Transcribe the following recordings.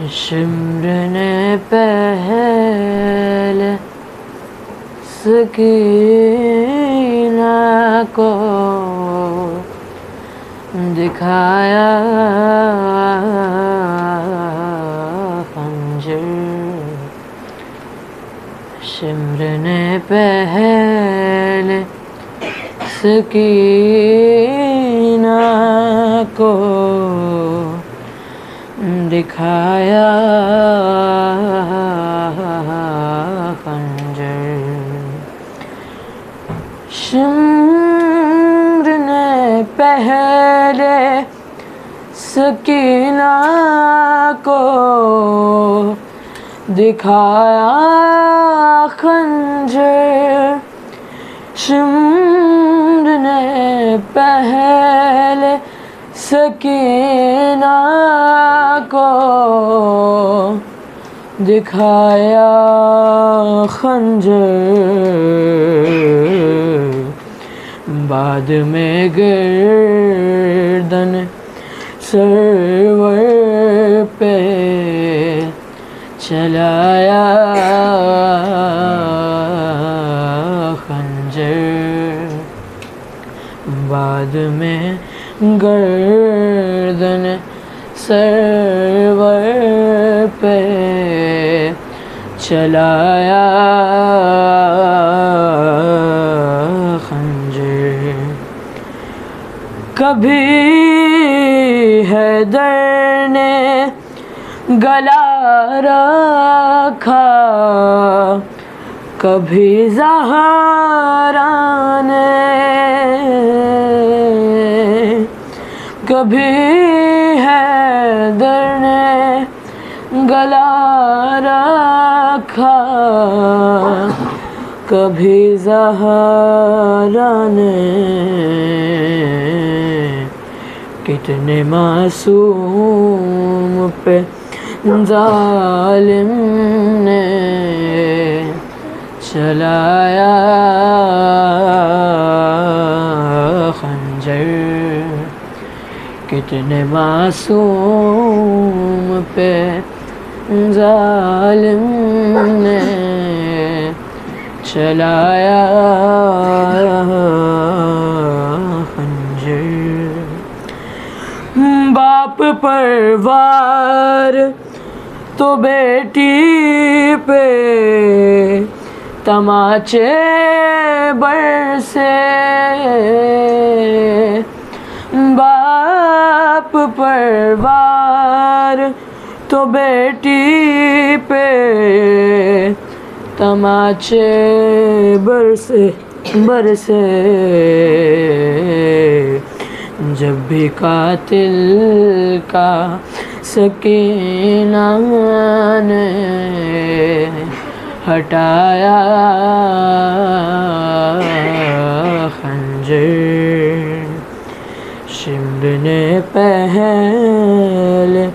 शिम्र ने पहले सकीना को दिखाया खंजर। शिम्र ने पहले सकीना को दिखाया खंजर। शिम्र ने पहले सकीना को दिखाया खंजर। शिम्र ने पहले सकीना को दिखाया खंजर। बाद में गर्दन सरवर पे चलाया खंजर। बाद में गर्दन सरवर पे चलाया खंजर। कभी हैदर ने गला रखा, कभी ज़हरा ने, कभी हैदर ने गला रखा, कभी ज़हरा ने। कितने मासूम पे ज़ालिम ने चलाया खंजर। कितने मासूम पे ज़ालिम ने चलाया खंजर। बाप पर वार तो बेटी पे तमाचे बरसे। बाप पर वार तो बेटी पे तमाचे बरसे बरसे। जब भी कातिल का सकीना ने हटाया खंजर। शिम्र ने पहले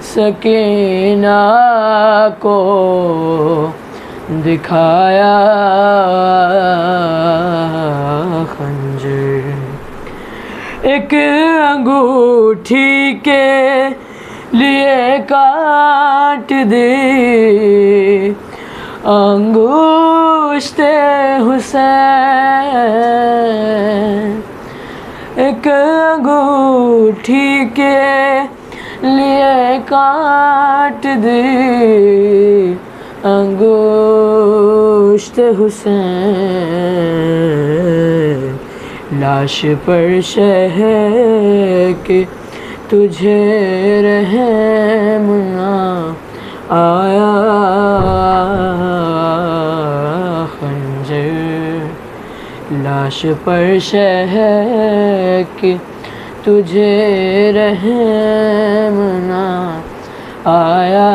सकीना को दिखाया खंजर। एक अंगूठी के लिए काट दी अंगूष्ते हुसैन। एक अंगूठी के लिए काट दी अंगूष्ते हुसैन। लाश पर शहर के तुझे रहम ना आया खंजर। लाश पर शहर के तुझे रहम ना आया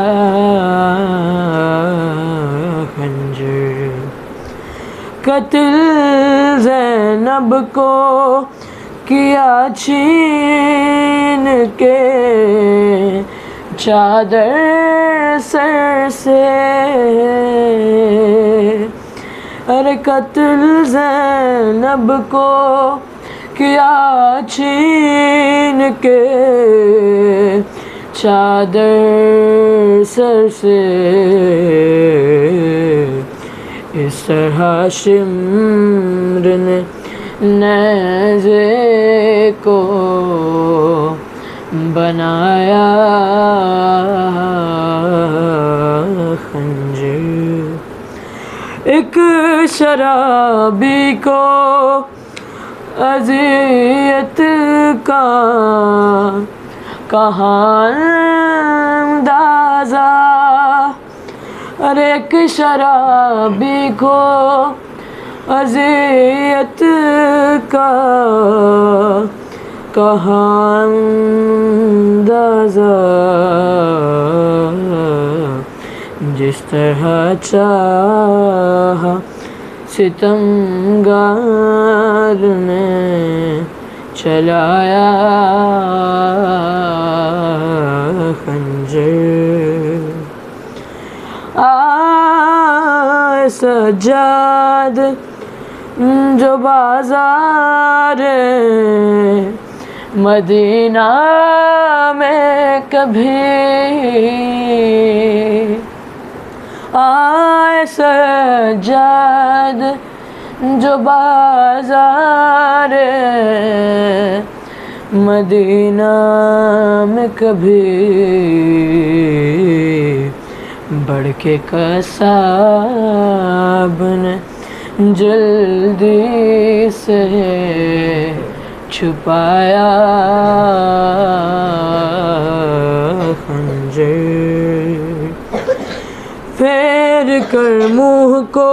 खंजर। कत्ल ज़ैनब को किया छीन के चादर सर से। अरे कत्ल ज़ैनब को किया छीन के चादर सर से इस तरह शिम्र ने नेज़े को बनाया खंजर। एक शराबी को अज़ियत का कहाँ अंदाज़ा, अरे एक शराबी को अज़ियत का कहाँ अंदाज़ा, जिस तरह चाहा सितमगार ने चलाया खंजर। आए सज्जाद जो बाज़ार मदीना में कभी, आए सज्जाद जो बाज़ार मदीना में कभी, बढ़ के कसाब ने जल्दी से छुपाया खंजर। फेर कर मुँह को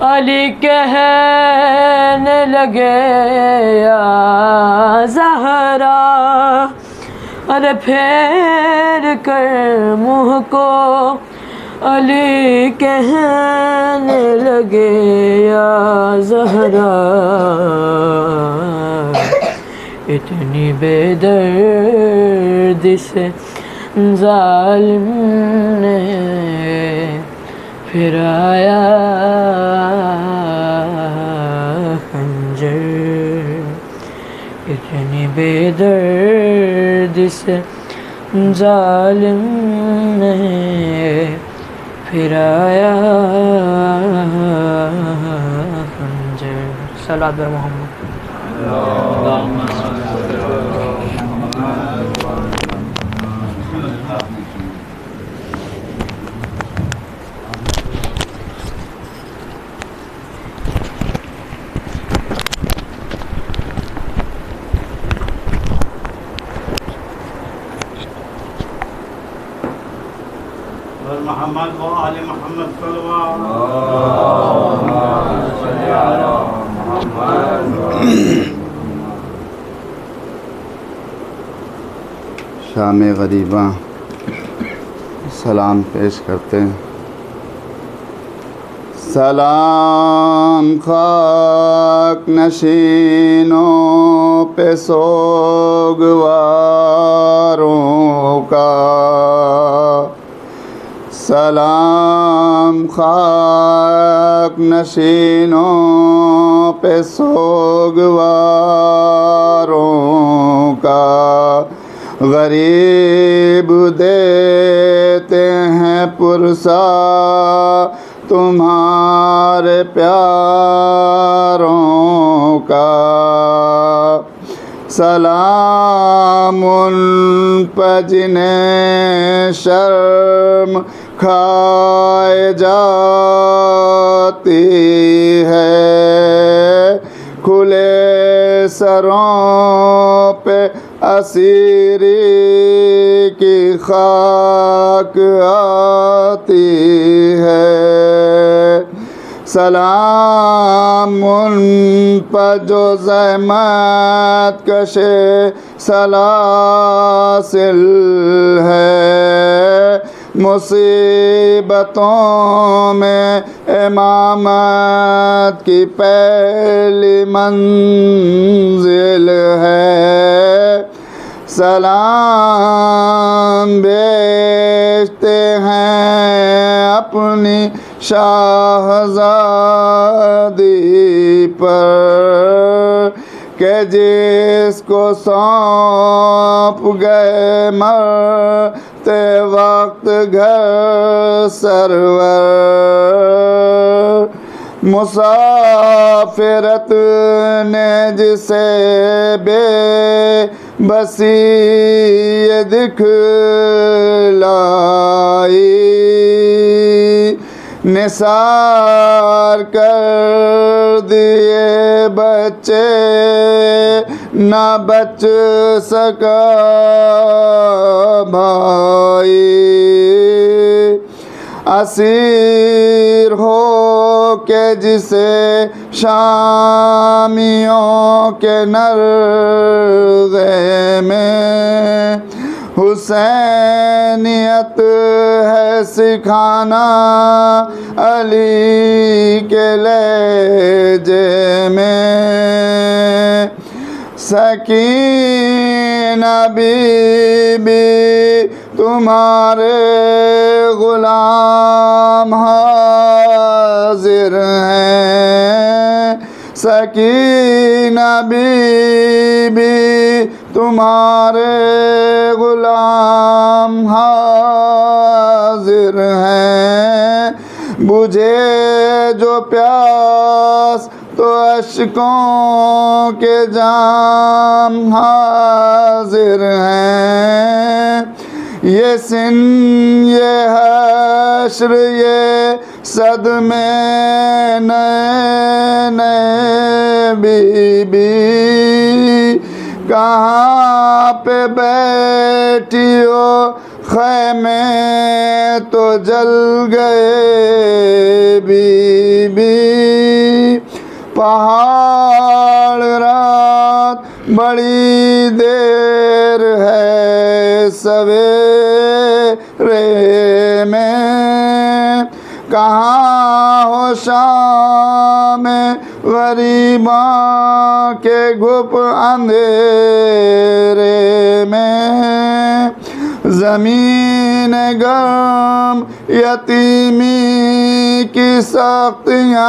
अली कहने लगे या ज़हरा, अरे फेर कर मुँह को अली कहने लगे या ज़हरा, इतनी बेदर्दी से ज़ालिम ने फिराया खंजर। इतनी बेदर्दी से ज़ालिम ने फिराया खंजर। सल्लल्लाहु अलैहि मोहम्मद। मोहम्मद व आले मोहम्मद सल्लल्लाहु शाम गरीबा सलाम पेश करते हैं। सलाम खाक नशीनों पे सोगवारों का, सलाम खाक नशीनों पे सोगवारों का, गरीब देते हैं पुरसा तुम्हारे प्यारों का। सलाम उन पर जिन्हें शर्म खाए जाती है, खुले सरों पे असीरी की खाक आती है। सलाम उन पर जो ज़हमत कशे सलासिल है, मुसीबतों में इमामत की पहली मंजिल है। सलाम भेजते हैं अपनी शाहज़ादी पर के जिसको सौंप गए मरते वक्त घर सरवर, मुसाफिरत ने जिसे बेबसी ये दिखलाई, निसार कर दिए बच्चे न बच सका भाई, असीर हो के जिसे शामियों के नरगे में हुसैनियत है सिखाना अली के लहजे में, सकीना बीबी तुम्हारे गुलाम हाजिर हैं, सकीना बीबी तुम्हारे गुलाम हाजिर हैं, बुझे जो प्यास तो अश्कों के जाम हाजिर हैं, ये सिन ये हश्र ये सदमे नए नए बीबी, कहाँ पे बैठी हो खैमे तो जल गए बीबी, पहाड़ रात बड़ी देर है सवेरे में, कहाँ हो शाम गरीबा के गुप अंधेरे में, ज़मीन गर्म यतीमी की सख्तियाँ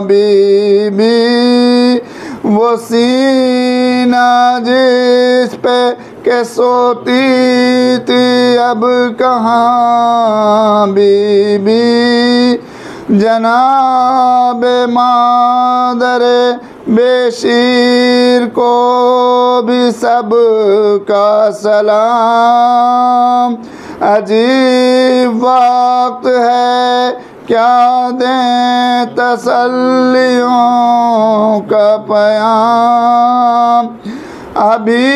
बीबी, वो सीना जिस पे के सोती थी अब कहाँ बीबी, जनाब मादरे बेशीर को भी सब का सलाम, अजीब वक्त है क्या दें तसल्लियों का पयाम, अभी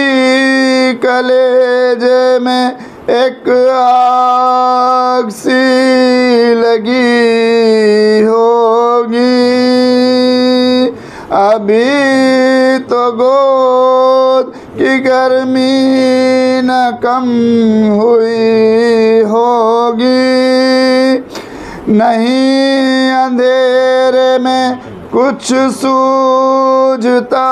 कलेजे में एक आग सी लगी होगी, अभी तो गोद की गर्मी न कम हुई होगी, नहीं अंधेरे में कुछ सूझता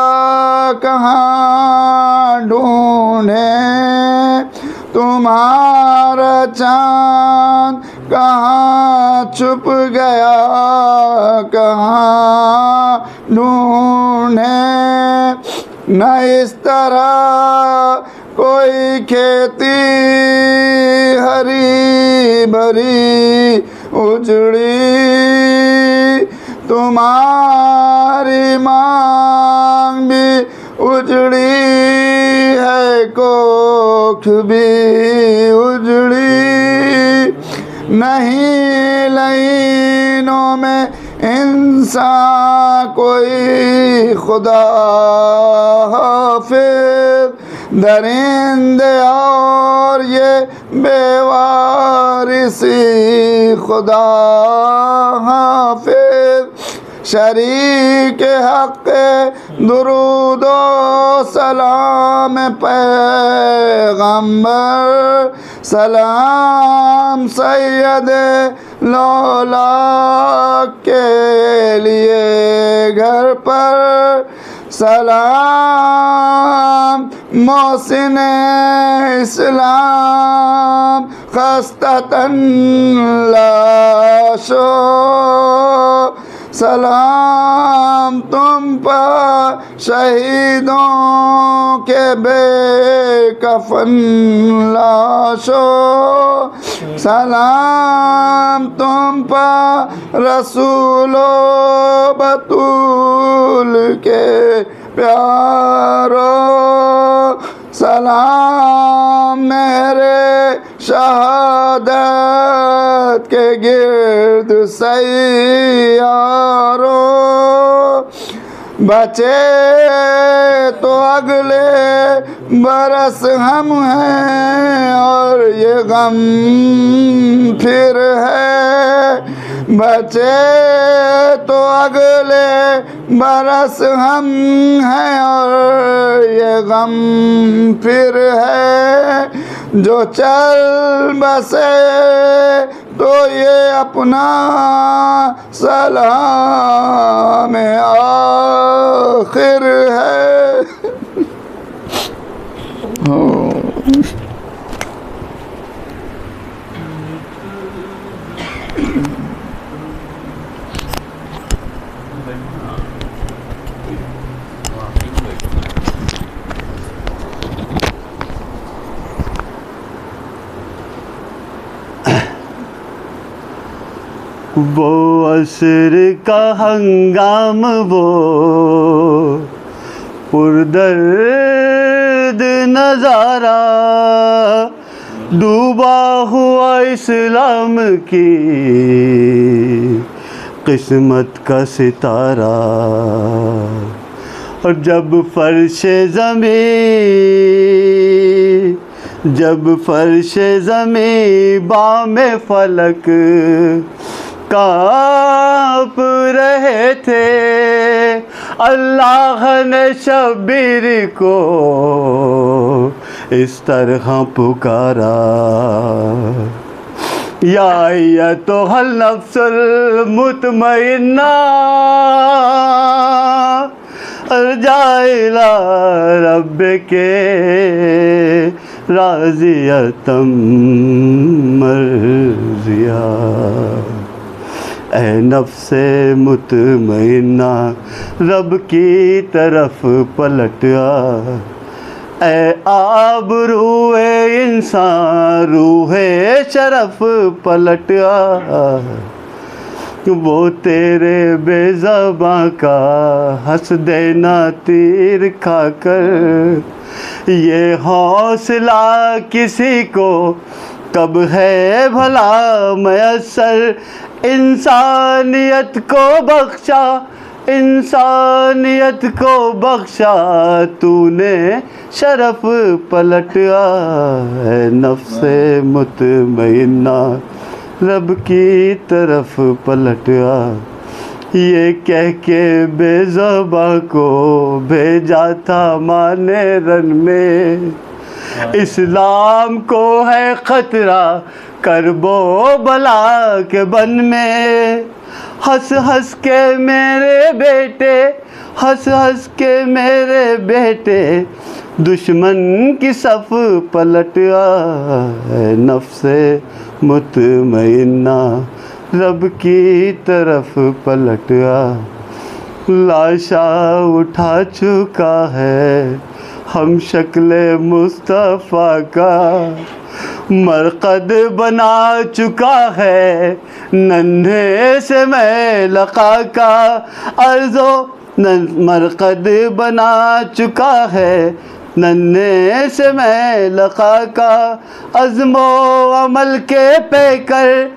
कहाँ ढूंढे, तुम्हारा चाँद कहाँ छुप गया कहाँ ढूंढे, न इस तरह कोई खेती हरी भरी उजड़ी, तुम्हारी मांग भी उजड़ी है कोख भी उजड़ी, नहीं लाइनों में इंसान कोई खुदा हाफिज, दरिंदे और ये बेवारिसी खुदा हाफिज, शरीक हक़ दुरूदो सलाम पैगंबर, सलाम सैयद लौला के लिए घर पर, सलाम मोहसिन इस्लाम खस्ततन लाशो, सलाम तुम पर शहीदों के बेकफन लाशों, सलाम तुम पर रसूलो बतूल के प्यारो, सलाम मेरे शहादत के गिर्द सैयारो। बचे तो अगले बरस हम हैं और ये गम फिर है, बचे तो अगले बरस हम हैं और ये गम फिर है। जो चल बसे तो ये अपना सलाम आखिर है। वो असर का हंगाम, वो पुरदर्द नज़ारा, डूबा हुआ इस्लाम की किस्मत का सितारा। और जब फर्श ज़मीं बामे फलक काँप रहे थे, अल्लाह ने शब्बीर को इस तरह पुकारा। या अय्युहल नफ्सुल मुतमइन्ना अर्जिई इला रब्बिके राज़ियतम मर्ज़िया। ऐ नफ्से मुतमइन्ना रब की तरफ पलट आ, ऐ आबरूए इंसान रूहे शरफ पलट आ। वो तेरे बेज़बां का हंस देना तीर खाकर, ये हौसला किसी को कब है भला मयस्सर। इंसानियत को बख्शा तूने शरफ पलट आ। नफ्से मुतमइन्ना रब की तरफ पलट आ। ये कह के बेज़बां को भेजा था माने रन में, इस्लाम को है खतरा करबो बला के बन में। हंस हंस के मेरे बेटे दुश्मन की सफ पलट आ। नफ्से मुतमइन्ना रब की तरफ पलट आ। लाशा उठा चुका है हम शक्ले मुस्तफ़ा का, मरकद बना चुका है नन्हे से मैं लका का। अर्ज़ो मरकद बना चुका है नन्हे से मैं लका का। अज़्मो अमल के पैकर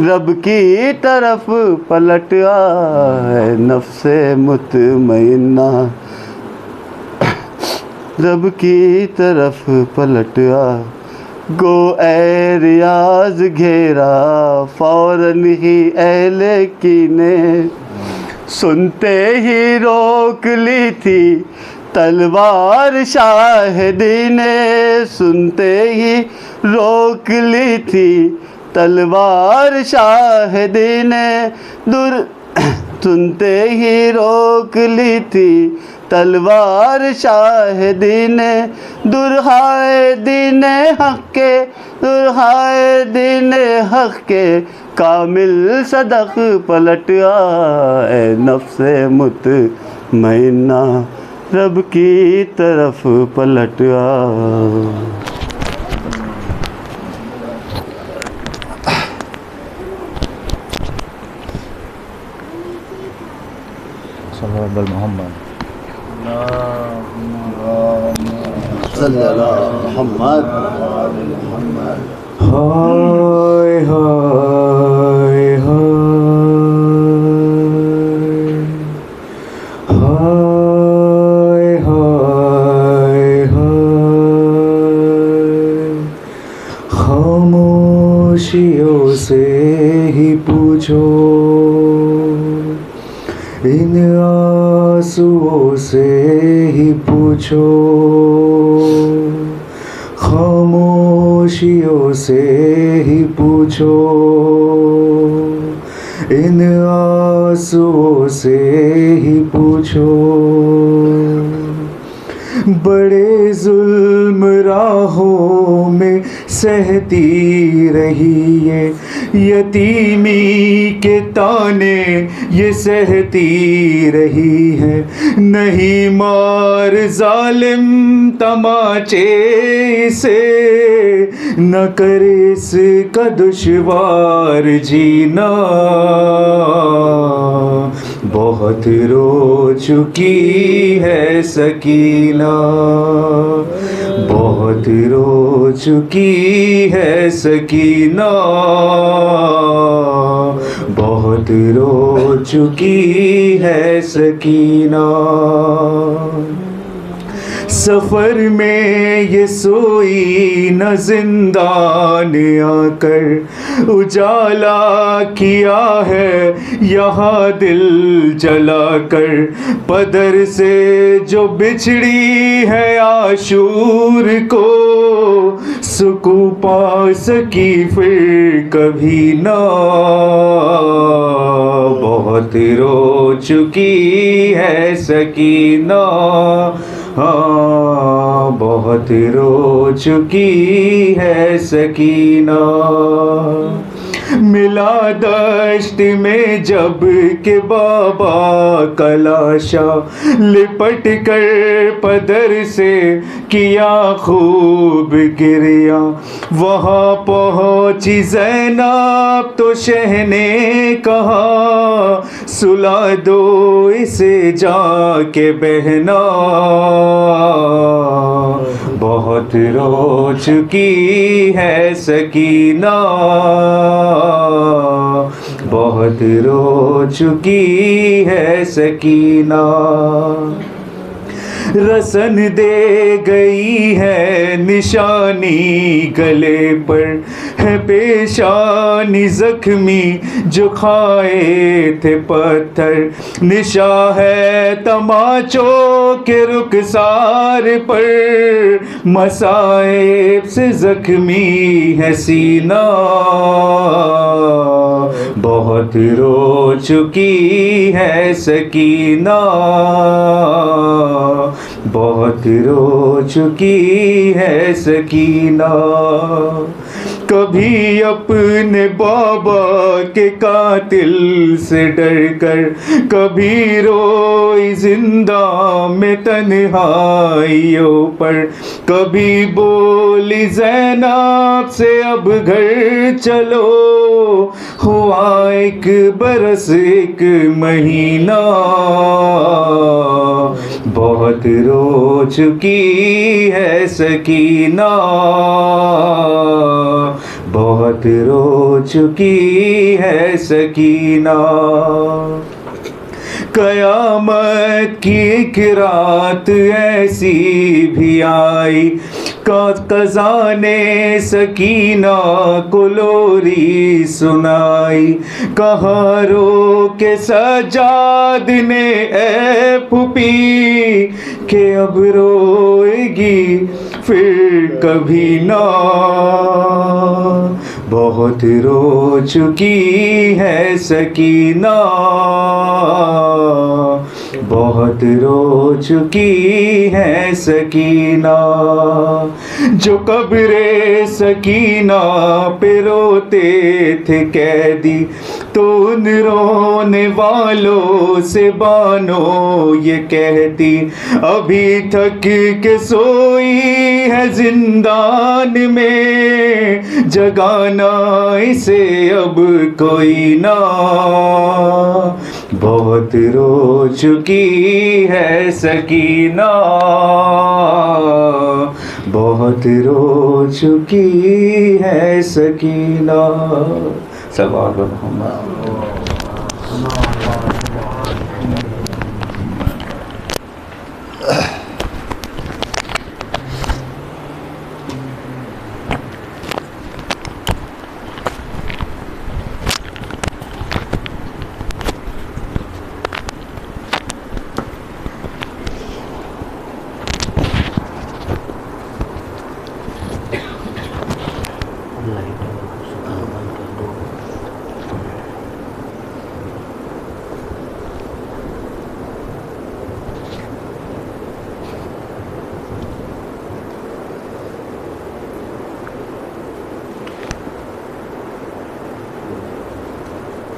रब की तरफ पलट आए। नफ्से मुतमइन्ना रब की तरफ पलट आ। गो ए रियाज घेरा फौरन ही अहले कीने, सुनते ही रोक ली थी तलवार शाहिदी ने। सुनते ही रोक ली थी तलवार शाहिदी ने। सुनते ही रोक ली थी तलवार शाहिदी ने। दुरहाए दीने हक के, दुरहाए दीने हक के, कामिल सदक पलट आए नफ्से मुतमइन्ना रब की तरफ पलट आ। सल्लल्लाहु मोहम्मद हाय हाय हाय हाय हाय। खामोशियों से ही पूछो, इन आंसुओं से ही पूछो, खामोशियों से ही पूछो, इन आंसुओं से ही पूछो। बड़े जुल्म राहों में सहती रही ये यतीमी के ताने, ये सहती रही है। नहीं मार जालिम तमाचे से, न करे इसका दुश्वार जीना। बहुत रो चुकी है सकीना, बहुत रो चुकी है सकीना, बहुत रो चुकी है सकीना। सफ़र में ये सोई न जिंदान आकर, उजाला किया है यहाँ दिल जलाकर। पदर से जो बिछड़ी है आशूर को, सुकून पा सकी फिर कभी ना। बहुत रो चुकी है सकीना, हाँ बहुत रो चुकी है सकीना। मिला दश्त में जब के बाबा कलाशा, लिपट कर पदर से किया खूब गिरिया। वहाँ पहुँची ज़ैनब तो शह ने कहा, सुला दो इसे जाके बहना। बहुत रो चुकी है सकीना, बहुत रो चुकी है सकीना। रसन दे गई है निशानी गले पर, है पेशानी जख्मी जो खाए थे पत्थर। निशा है तमाचों के रुखसार पर, मसाइब से जख्मी है सीना। बहुत रो चुकी है सकीना, बहुत रो चुकी है सकीना। कभी अपने बाबा के कातिल से डर कर, कभी रोई जिंदा में तन्हाइयों पर। कभी बोली ज़ैनब से अब घर चलो, हुआ एक बरस एक महीना। बहुत रो चुकी है सकीना, बहुत रो चुकी है सकीना। कयामत की एक रात ऐसी भी आई, कज़ा ने सकीना को लोरी सुनाई। कहाँ रो के सजाद ने ए फूफी, के अब रोएगी फिर कभी ना। बहुत रो चुकी है सकीना, बहुत रो चुकी है सकीना। जो कब्रे सकीना पे रोते थे कैदी, तो उन रोने वालों से बानो ये कहती, अभी थक के सोई है जिंदान में, जगाना इसे अब कोई ना। बहुत रो चुकी है सकीना, बहुत रो चुकी है सकीना। सल्लल्लाहु अलैहि वसल्लम।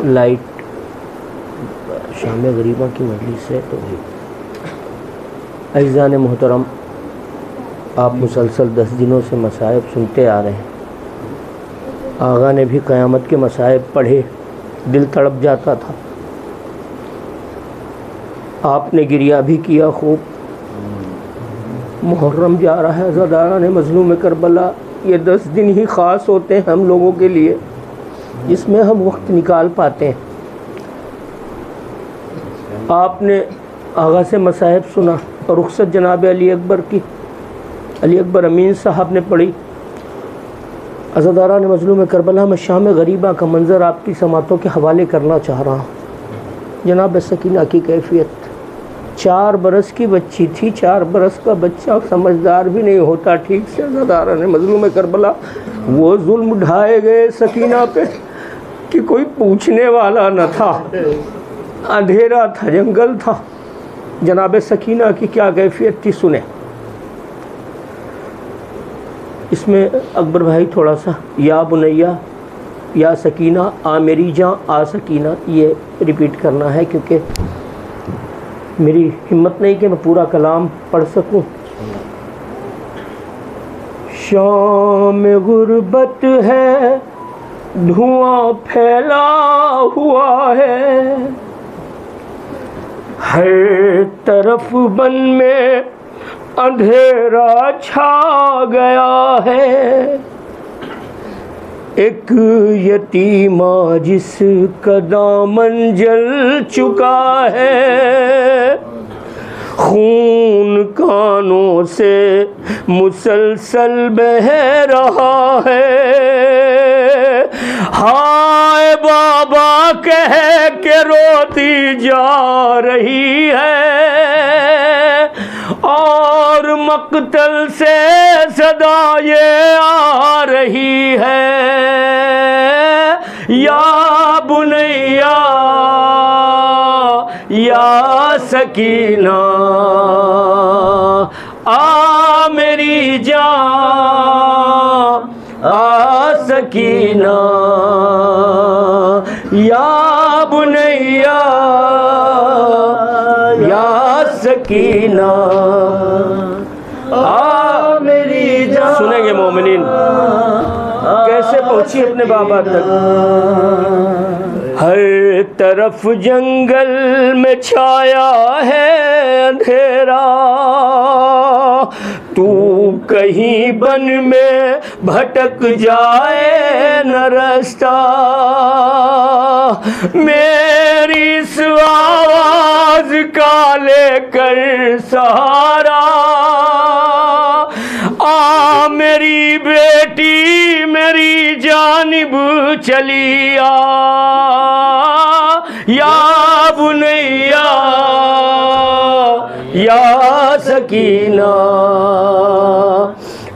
लाइट शाम गरीबा की मजलिस है तो भी अज़ीज़ान मोहतरम, आप मुसलसल 10 दिनों से मसाइब सुनते आ रहे हैं। आगा ने भी क़यामत के मसाइब पढ़े, दिल तड़प जाता था। आपने गिरिया भी किया खूब। मुहर्रम जा रहा है, अज़ादारान मज़लूम करबला, ये 10 दिन ही ख़ास होते हैं हम लोगों के लिए, जिसमें हम वक्त निकाल पाते हैं। आपने आगा से मसाइब सुना और रुखसत जनाब अली अकबर की, अली अकबर अमीन साहब ने पढ़ी। अज़ादारान मज़लूम करबला में शाम गरीबा का मंज़र आपकी समातों के हवाले करना चाह रहा हूँ। जनाब सकीना की कैफियत, 4 बरस की बच्ची थी। 4 बरस का बच्चा समझदार भी नहीं होता ठीक से। अज़ादारान मज़लूम करबला वो जुल्म ढाए गए सकीना पे कि कोई पूछने वाला न था। अंधेरा था, जंगल था। जनाब सकीना की क्या कैफियत थी सुने। इसमें अकबर भाई थोड़ा सा या बुनैया या सकीना आ मेरी जान आ सकीना ये रिपीट करना है, क्योंकि मेरी हिम्मत नहीं कि मैं पूरा कलाम पढ़ सकूं। शाम गुर्बत है, धुआं फैला हुआ है, हर तरफ बन में अंधेरा छा गया है। एक यतीमा जिसका दामन जल चुका है, खून कानों से मुसलसल बह रहा है। हाय बाबा कह के रोती जा रही है, और मक्तल से सदा ये आ रही है, या बुनैया या सकीना आ मेरी जान आ सकीना, या बुनैया या सकीना आ मेरी जान। सुनेंगे मोमिनीन कैसे पहुंची अपने बाबा तक। हर तरफ जंगल में छाया है अंधेरा, तू कहीं बन में भटक जाए न रास्ता। मेरी इस आवाज का लेकर सहारा, आ मेरी बेटी मेरी जानिब चली आ, या बुनैया या सकीना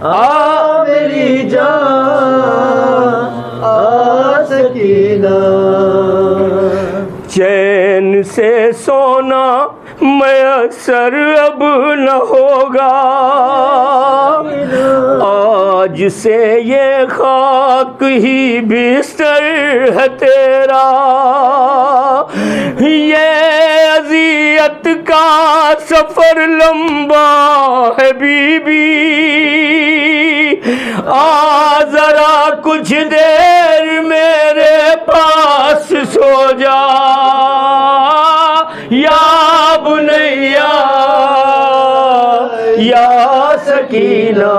आ मेरी जान इनसे सोना मैसर अब न होगा, आज से ये खाक ही बिस्तर है तेरा। ये अज़ियत का सफर लंबा है बीबी, आ जरा कुछ देर मेरे पास सो जा, या बुनैया या सकीना,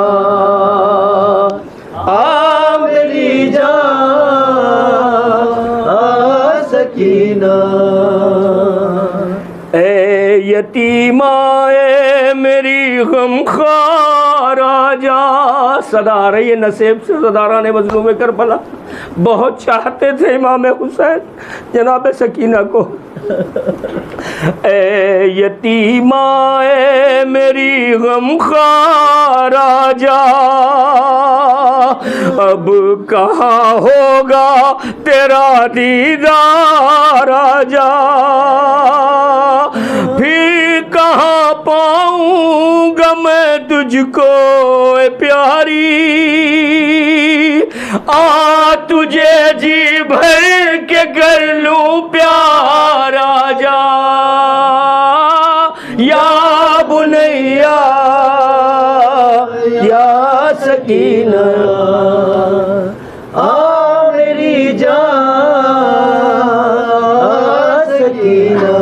आ मेरी जान आ सकीना। ए यतीमा ए मेरी गमखार आजा। सदा आ रही है नसीब से सदारा ने मजलूम करबला बहुत चाहते थे इमाम हुसैन जनाब सकीना को। ए यतीमा ए मेरी गमखार आजा, अब कहाँ होगा तेरा दीदार आजा, फिर कहाँ पाऊंगा मैं तुझको ए प्यारी, आ तुझे जी भर के कर लूं प्यार आजा, या बुनैया या सकीना, आ मेरी जान आ सकीना।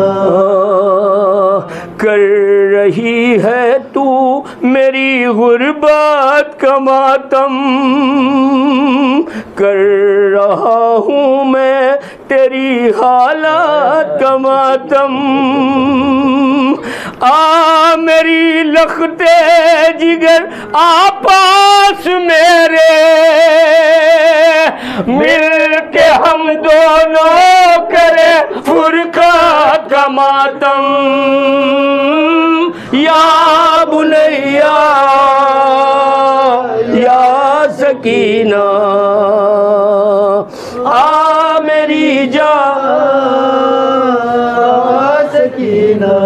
कर रही है तू मेरी गुर्बत का मातम, कर रहा हूँ मैं तेरी हालत का मातम, आ मेरी लखते जिगर आ पास मेरे, मिल के हम दोनों करे फुरका का मातम, या बुनैया या सकीना, आ मेरी जान सकीना।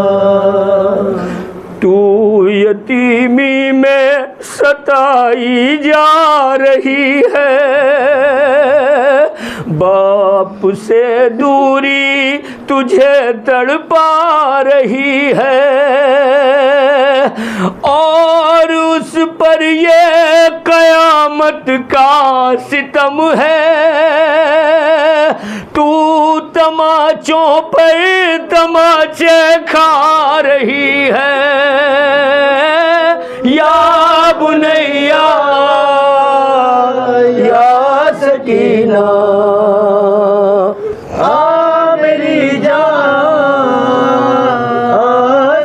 तू यतीमी में सताई जा रही है, बाप से दूरी तुझे तड़पा रही है, और उस पर ये कयामत का सितम है, तू तमाचों पर तमाचे खा रही है, या बुनैया या सकीना, आ मेरी जान आ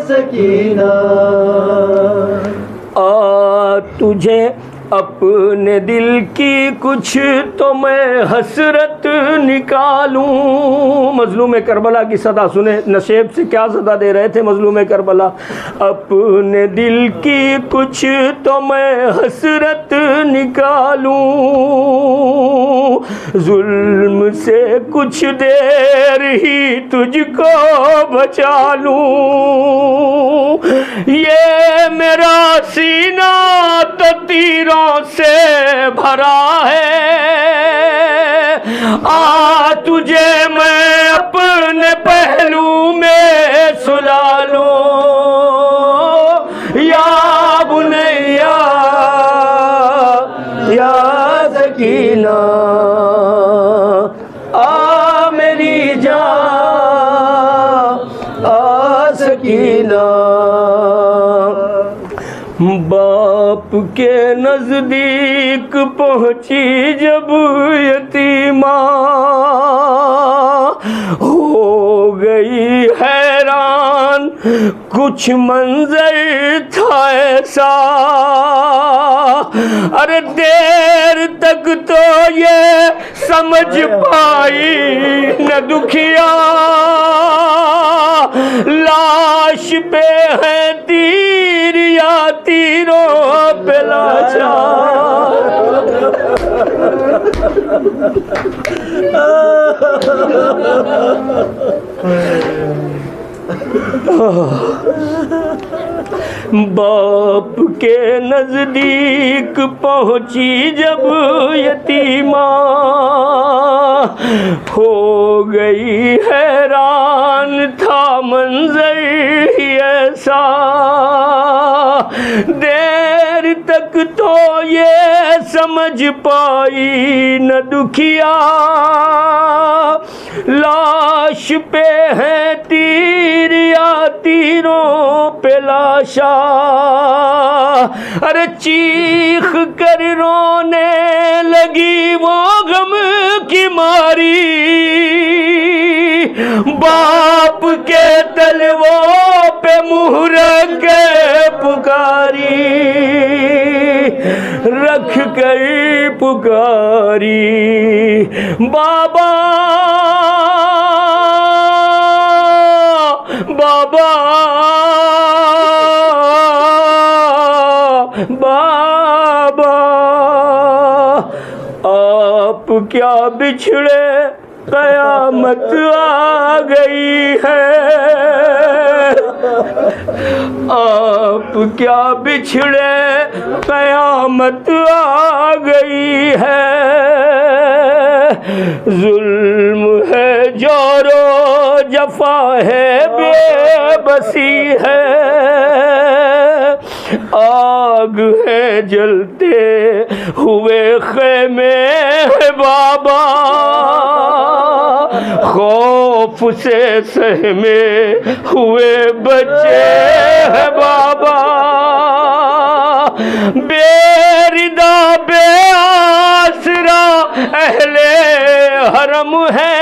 सकीना। आ तुझे अपने दिल की कुछ तो मैं हसरत निकालूं। मजलूम करबला की सदा सुने, नशेब से क्या सदा दे रहे थे मजलूम करबला। अपने दिल की कुछ तो मैं हसरत निकालूं, जुल्म से कुछ देर ही तुझको बचा लूं। ये मेरा सीना तो तीरों से भरा है, आ तुझे मैं अपने पहलू में सुला लूं, या बुनैया या सकीना, आ मेरी जान आ सकीना। बाप के नजदीक पहुंची जब यतीमा, हो गई हैरान कुछ मंजर था ऐसा, अरे देर तक तो ये समझ पाई न दुखिया, लाश पे है तीर या तीरों पे लाचार। बाप के नजदीक पहुंची जब यतीमा, हो गई हैरान, था मंजर ही ऐसा। देर तक तो ये समझ पाई न दुखिया, लाश पे है तीर या तीरों पे लाशा। अरे चीख कर रोने लगी वो गम की मारी, बाप के तलवों पे मुहर के पुकारी, रख कर पुकारी। बाबा बाबा बाबा, आप क्या बिछड़े, कयामत आ गई है। आप क्या बिछड़े, कयामत आ गई है। जुल्म है, जोरो जफा है, बेबसी है। आग है जलते हुए खेमे है बाबा, खौफ से सहमे हुए बच्चे है बाबा। बेरिदा बेआसरा अहले हरम है,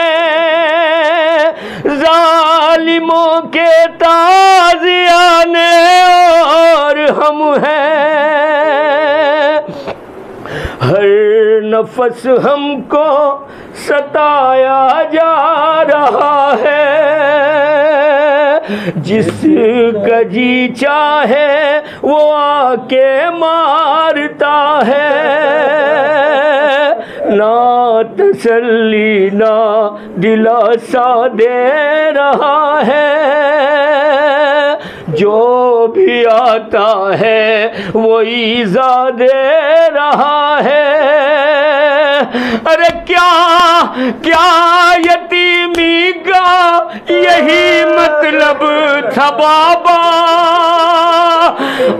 जालिमों के ताज़ियाने और हम हैं। हर नफस हमको सताया जा रहा है, जिसका जी चाहे वो आके मारता है। ना तसल्ली ना दिलासा दे रहा है, जो भी आता है वो ईज़ा दे रहा है। अरे क्या क्या यतीमी का यही मतलब था बाबा,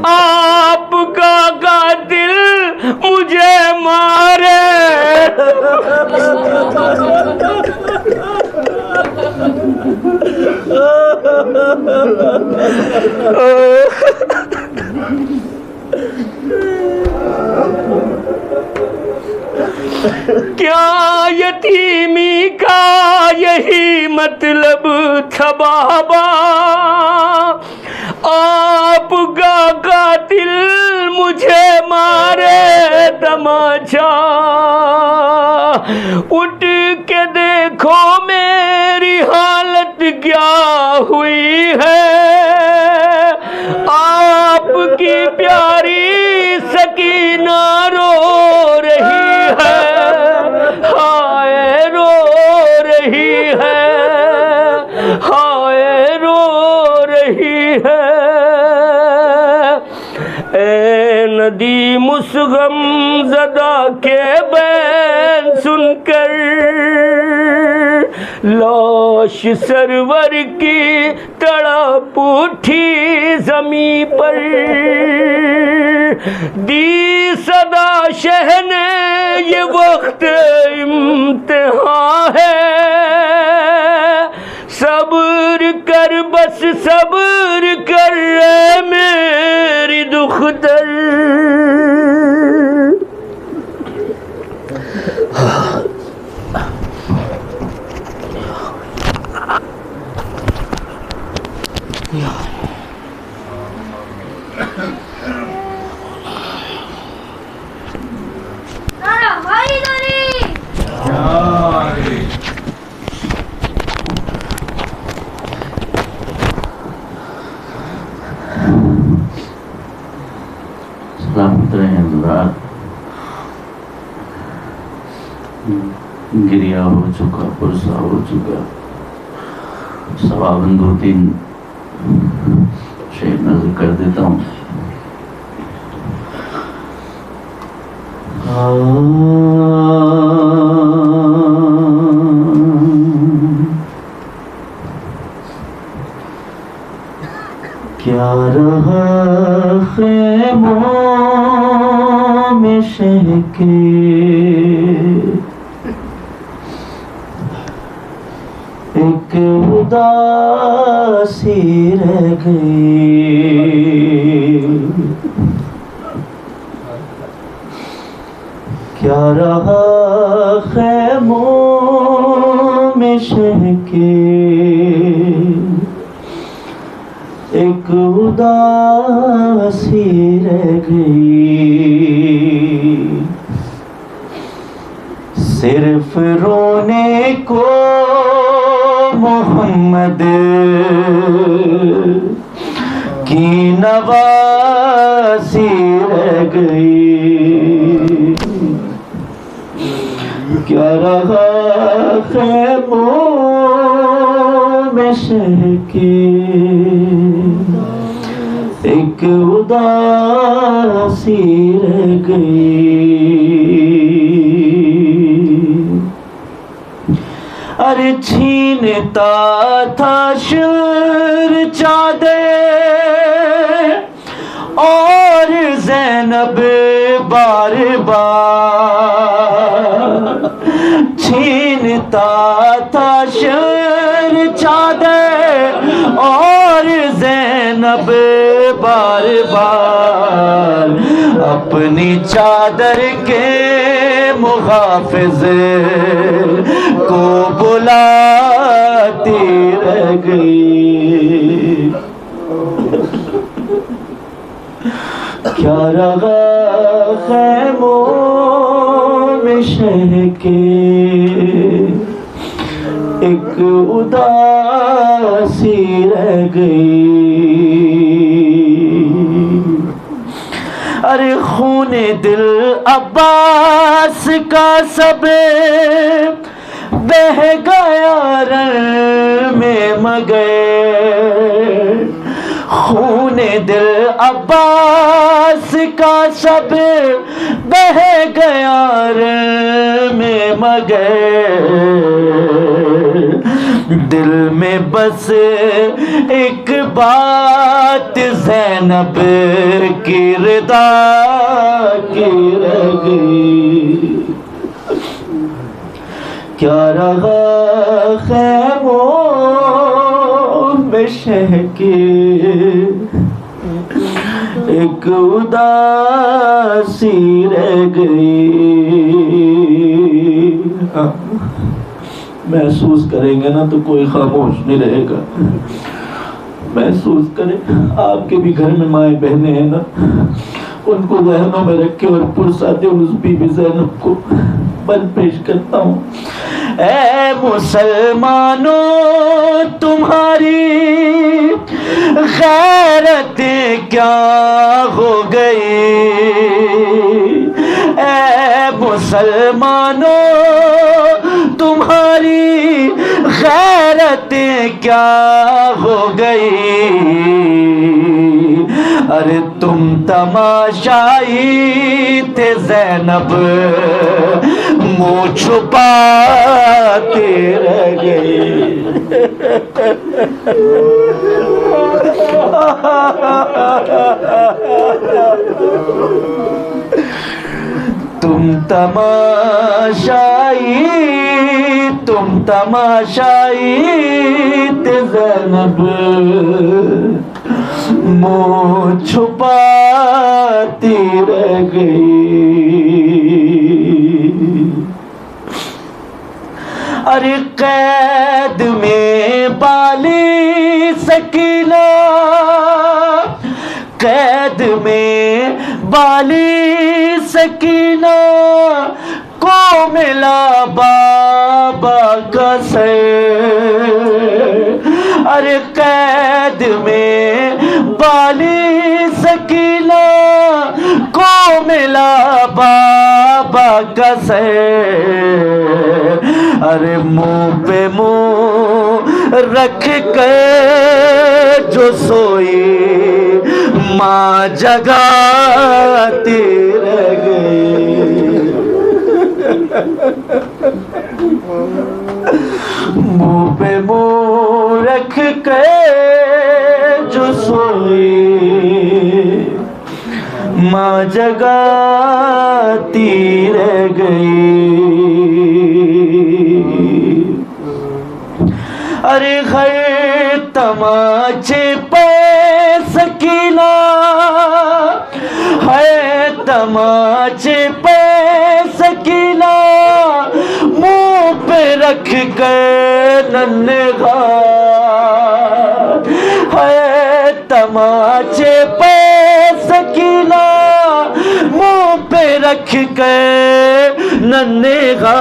आपका कातिल मुझे मारे। क्या यतीमी का यही मतलब था बाबा, आपका कातिल मुझे मारे तमाचा। उठ के देखो मेरी हालत क्या हुई है, आपकी प्यारी सकीना रो रही है, हाय रो रही है, हाय रो रही है। ए नदी मुसगम ज़दा के बैन सुनकर, लाश सरवर की तड़प उठी ज़मीं पर। दी सदा शहने ये वक्त इम्तिहान है, सब्र कर बस सब्र कर मेरी दुख्तर। गिरिया हो चुका, पुरसा हो चुका। सवाबन 2-3 शेर नजर कर देता हूँ। क्या रहा ख़ैमों में शह के, एक उदासी रह गई। क्या रहा ख़ैमों में शह के, एक उदासी रह गई। सिर्फ रोने को मोहम्मद की नवासी रह गई। क्या रहा ख़ैमों में शह के, एक उदासी रह गई। अरे छीनता था शुर चादर और ज़ैनब बार बार, छीनता था शुर चादर और ज़ैनब बार बार, अपनी चादर के मुहाफ़िज़ को बुलाती रह गई। क्या रहा ख़ैमों में शह के, एक उदासी रह गई। अरे खूने दिल अब्बास का सब बह गया रण में मगर, खूने दिल अब्बास का सब बह गया रण में मगर, दिल में बस एक बात ज़ैनब की रिदा की रह गई। क्या रहा ख़ैमों में शह के, एक उदासी रह गई। महसूस करेंगे ना तो कोई खामोश नहीं रहेगा। महसूस करें, आपके भी घर में माएँ बहनें हैं ना, उनको ज़हनों में रखे और पुरसाते उस बीबी ज़ैनब को बल पेश करता हूँ। ऐ मुसलमानों तुम्हारी गैरतें क्या हो गई, ऐ मुसलमानों तुम्हारी गैरतें क्या हो गई। अरे तुम तमाशाई थे ज़ैनब, मुँह छुपाते रह गए। तुम तमाशाई थे ज़ैनब, मुँह छुपाती रह गई। अरे कैद में बाली सकीना, कैद में बाली सकीना को मिला बाबा का सर। अरे कैद में बाली सकीना को मिला बाबा कसे, अरे मुंह पे मुंह रख कर जो सोई माँ जगाती रह गई। मुंह पे मुंह रख के जो सोई माँ जगाती रह गई। अरे है तमाचे पे सकीना, है तमाचे पे सकीना, मुंह पे रख कर नन्हेगा, है तमाचे पे सकीना, मुंह पे रख कर नन्हेगा।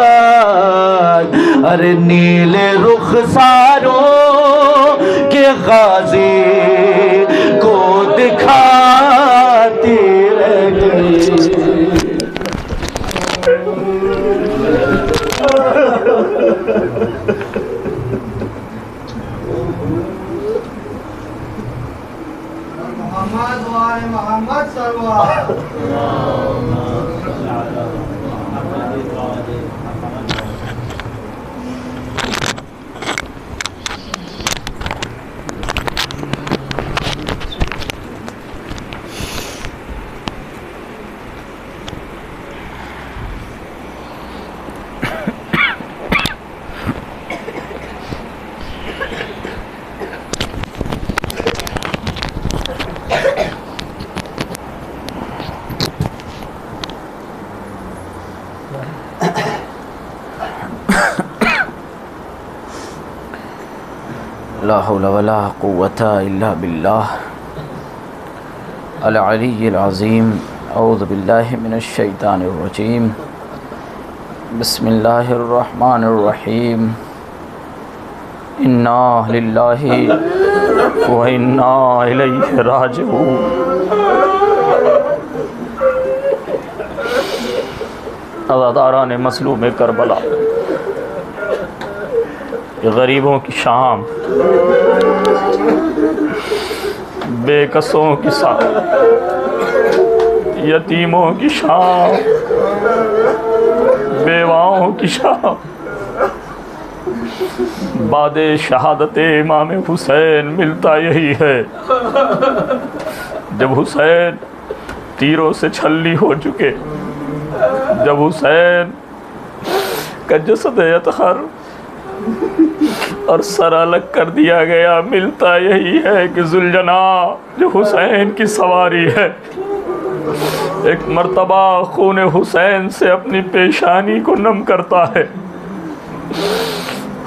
अरे नीले रुखसारों के गाजी को दिखाती रह गई। मोहम्मद वाले मोहम्मद सल्लल्लाहु ला हौला वला कुव्वता इल्ला बिल्लाह अल अलीय्यिल अज़ीम। औज़ु बिल्लाहि मिनश शैतानिर रजीम। बिस्मिल्लाहिर रहमानिर रहीम। इन्ना लिल्लाहि व इन्ना इलैहि राजिऊन। अज़ादारान मज़लूम करबला, गरीबों की शाम, बेकसों की शाम, यतीमों की शाम, बेवाओं की शाम, बादे शहादत इमाम हुसैन मिलता यही है। जब हुसैन तीरों से छल्ली हो चुके, जब हुसैन का जसद अतहर और सर अलग कर दिया गया, मिलता यही है कि जुलजना जो हुसैन की सवारी है, एक मर्तबा खून हुसैन से अपनी पेशानी को नम करता है।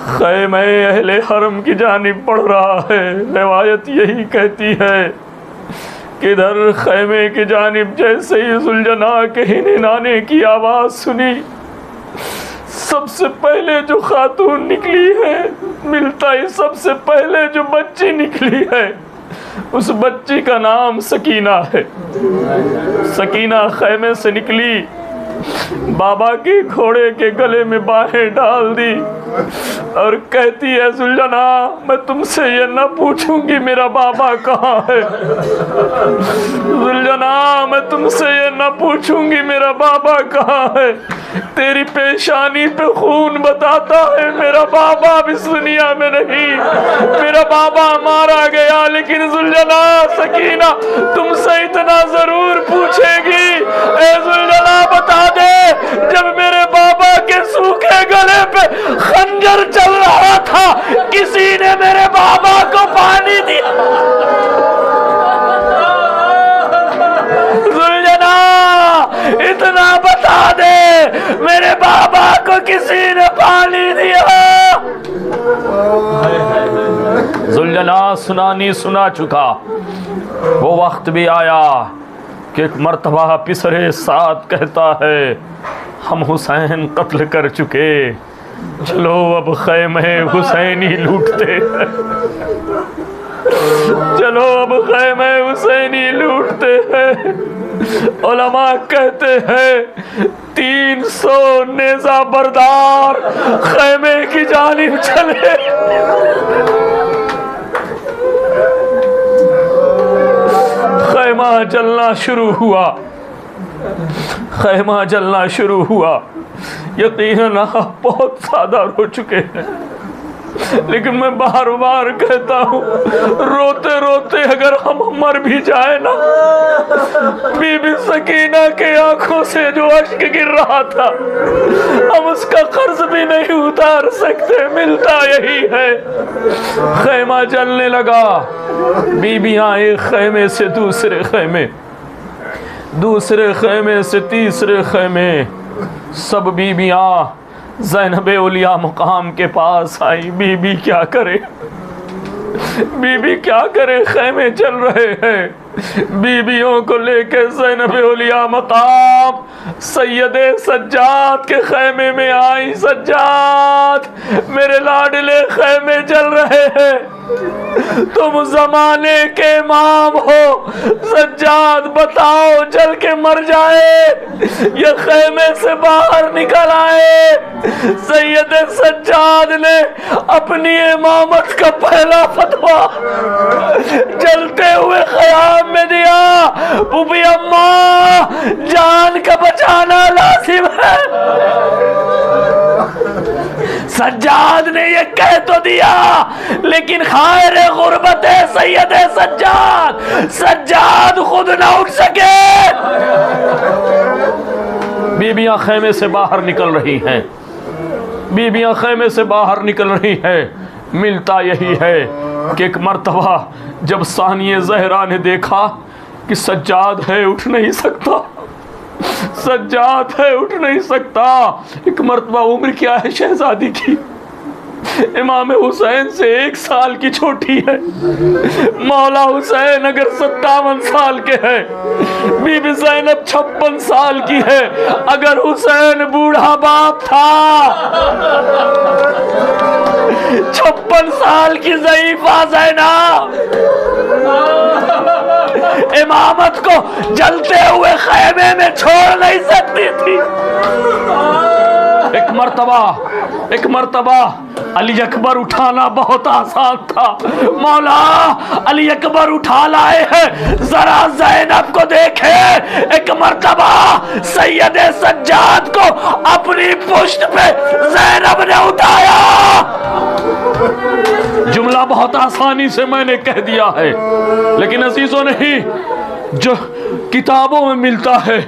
ख़ैमे अहले हरम की जानिब बढ़ रहा है। रिवायत यही कहती है कि इधर ख़ैमे की जानिब जैसे ही जुलजना के हिनहिनाने की आवाज़ सुनी, सबसे पहले जो खातून निकली है, मिलता ही सबसे पहले जो बच्ची निकली है, उस बच्ची का नाम सकीना है। सकीना खैमे से निकली, बाबा के घोड़े के गले में बाहें डाल दी और कहती है, जुलजना मैं तुमसे ये न पूछूंगी मेरा बाबा कहाँ है। जुलजना मैं तुमसे ये न पूछूंगी मेरा बाबा कहाँ है। तेरी पेशानी पे खून बताता है मेरा बाबा अब इस दुनिया में नहीं, मेरा बाबा मारा गया। लेकिन जुलजना सकीना तुमसे इतना जरूर पूछेगी, ए जुलजना बता दे, जब मेरे बाबा के सूखे गले पे खंजर चल रहा था, किसी ने मेरे बाबा को पानी दिया? जुलजना इतना बता दे, मेरे बाबा को किसी ने पानी दिया? जुलजना सुनानी सुना चुका। वो वक्त भी आया कि एक मर्तबा पिसरे साथ कहता है, हम हुसैन कत्ल कर चुके, चलो अब खैमे हुसैनी लूटते हैं। चलो अब खैमे हुसैनी लूटते हैं। उलमा कहते हैं 300 नेज़ा बरदार खैमे की जानिब चले। खैमा जलना शुरू हुआ, खैमा जलना शुरू हुआ। यकीनन आप बहुत ज़्यादा रो चुके हैं, लेकिन मैं बार बार कहता हूँ, रोते रोते अगर हम मर भी जाए ना, बीबी सकीना के आंखों से जो अश्क गिर रहा था, हम उसका कर्ज भी नहीं उतार सकते। मिलता यही है। खैमा जलने लगा, बीबियां एक खैमे से दूसरे खैमे, दूसरे खैमे से तीसरे खैमे, सब बीबियां ज़ैनब औलिया मुकाम के पास आई। बीबी क्या करे, बीबी क्या करे, खैमे चल रहे हैं। बीबियों को लेकर ज़ैनब औलिया मकाम सैयदे सज्जाद के खैमे में आई। सज्जाद मेरे लाडले, खैमे चल रहे हैं, तुम जमाने के इमाम हो, सज्जाद बताओ जल के मर जाए या खैमे से बाहर निकल आए। सैयद सज्जाद ने अपनी इमामत का पहला फतवा जलते हुए ख़याम में दिया, बुबी अम्मा जान का बचाना लाजिम है। सज्जाद ने ये कह तो दिया, लेकिन खायर गुर्बत है सैयद सज्जाद, सज्जाद खुद न उठ सके। बीबियां खैमे से बाहर निकल रही हैं, बीबियां खैमे से बाहर निकल रही हैं। मिलता यही है कि एक मर्तबा जब सानिया ज़हरा ने देखा कि सज्जाद है, उठ नहीं सकता, सज्जाद है, उठ नहीं सकता। एक मर्तबा उम्र क्या है शहजादी की, इमाम हुसैन से 1 साल की छोटी है। मौला हुसैन अगर 57 साल के हैं, बीबी ज़ैनब 56 साल की है। अगर हुसैन बूढ़ा बाप था, 56 साल की ज़ईफा ज़ैनब इमामत को जलते हुए खैमे में छोड़ नहीं सकती थी। एक मर्तबा अली अकबर उठाना बहुत आसान था। मौला अली अकबर उठा लाए हैं, जरा ज़ैनब को देखे। एक मर्तबा सैयद सज्जाद को अपनी पुश्त पे ज़ैनब ने उठाया। जुमला बहुत आसानी से मैंने कह दिया है, लेकिन अजीजों नहीं, जो किताबों में मिलता है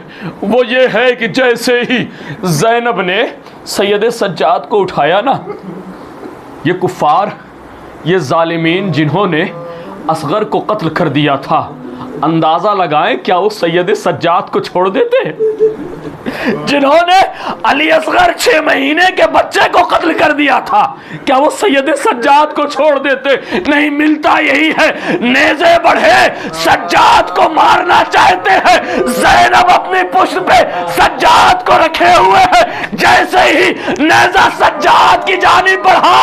वो ये है कि जैसे ही ज़ैनब ने सैयद सज्जाद को उठाया ना, ये कुफ़ार, ये ज़ालिमीन जिन्होंने असगर को कत्ल कर दिया था, अंदाज़ा लगाएं क्या वो सैयद सज्जाद को छोड़ देते? जिन्होंने अली असगर 6 महीने के बच्चे को कत्ल कर दिया था, क्या वो सैयद सज्जाद को छोड़ देते? नहीं। मिलता यही है, नेज़े बढ़े सज्जाद को मारना चाहते हैं। ज़ैनब अपनी पुश्त पे सज्जाद को रखे हुए है। जैसे ही नेज़ा सज्जाद की जानिब बढ़ा,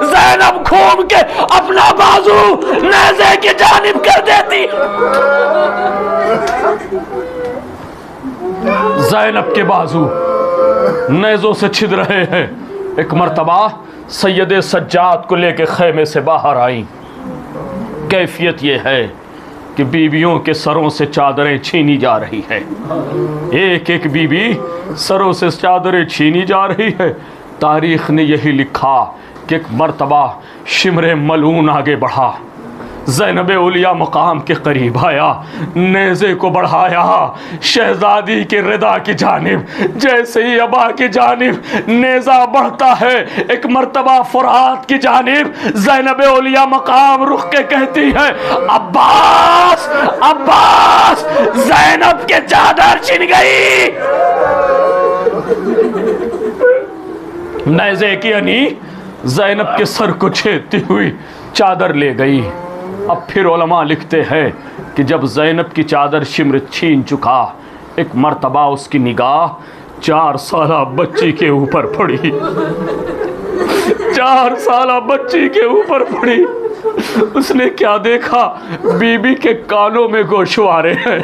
ज़ैनब घूम के अपना बाजू नेज़े की जानिब कर देती। ज़ैनब के बाजू नेज़ों से छिद रहे हैं। एक मर्तबा सैयद सज्जाद को लेकर खैमे से बाहर आई। कैफियत ये है कि बीबियों के सरों से चादरें छीनी जा रही है। एक एक बीबी सरों से चादरें छीनी जा रही है। तारीख़ ने यही लिखा कि एक मर्तबा शिमरे मलून आगे बढ़ा, ज़ैनब औलिया मकाम के करीब आया, नेज़े को बढ़ाया शहजादी के रिदा की जानिब। जैसे ही अबा की जानिब नेज़ा बढ़ता है, एक मर्तबा फुरात की जानिब ज़ैनब औलिया मकाम रुख के कहती है, अब्बास अब्बास, ज़ैनब के चादर छिन गई। नेज़े की अनी ज़ैनब के सर को छेदती हुई चादर ले गई। अब फिर उलमा लिखते हैं कि जब ज़ैनब की चादर शिम्र छीन चुका, एक मर्तबा उसकी निगाह 4 साला बच्ची के ऊपर पड़ी। 4 साला बच्ची के ऊपर पड़ी। उसने क्या देखा, बीबी के कानों में गोशवारे हैं।